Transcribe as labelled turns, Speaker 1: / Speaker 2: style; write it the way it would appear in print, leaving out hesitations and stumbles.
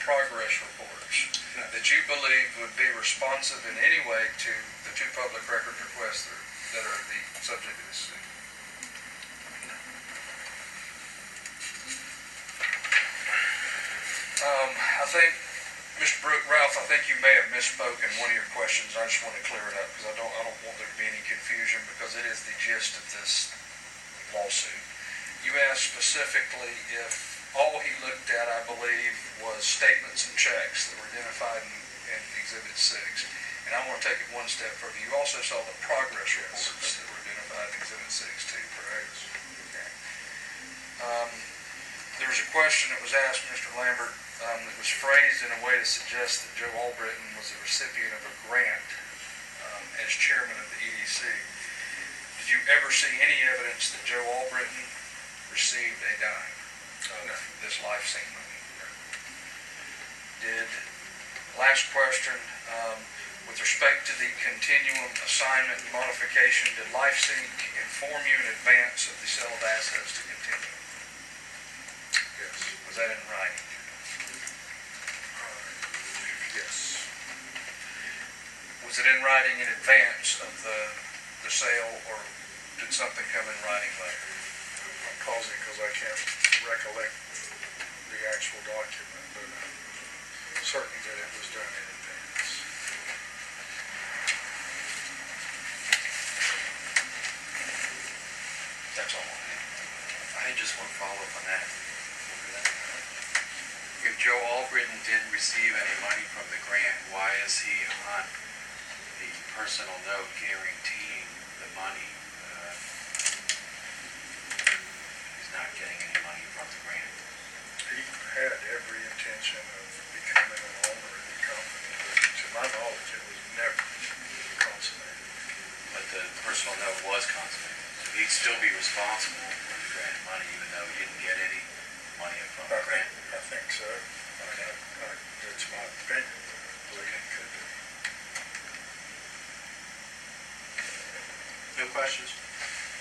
Speaker 1: progress reports that you believe would be responsive in any way to the two public record requests that are the subject of this suit? I think, Mr. Ralph, I think you may have misspoke in one of your questions. I just want to clear it up because I don't want there to be any confusion, because it is the gist of this lawsuit. You asked specifically if all he looked at, I believe, was statements and checks that were identified in Exhibit 6. And I want to take it one step further. You also saw the progress reports that were identified in Exhibit 6 too, correct? Okay. There was a question that was asked, Mr. Lambert, that was phrased in a way to suggest that Joe Albritton was the recipient of a grant as chairman of the EDC. Did you ever see any evidence that Joe Albritton received a dime of this life sync money? Last question, with respect to the continuum assignment modification, did LifeSync inform you in advance of the sale of assets to continue?
Speaker 2: Yes.
Speaker 1: Was that in writing?
Speaker 2: Yes.
Speaker 1: Was it in writing in advance of the sale, or did something come in writing later?
Speaker 2: I'm pausing because I can't recollect the actual document, but I'm certain that it was done in advance.
Speaker 1: That's all I have.
Speaker 3: I had just one follow-up on that. If Joe Albritton didn't receive any money from the grant, why is he on the personal note guaranteeing the money? He's not getting any money from the grant.
Speaker 2: He had every intention of becoming an owner of the company, but to my knowledge, it was never consummated.
Speaker 3: But the personal note was consummated. So he'd still be responsible for the grant money, even though he didn't get any money from the grant.
Speaker 2: I think so. That's my opinion. I believe it could be.
Speaker 3: No questions?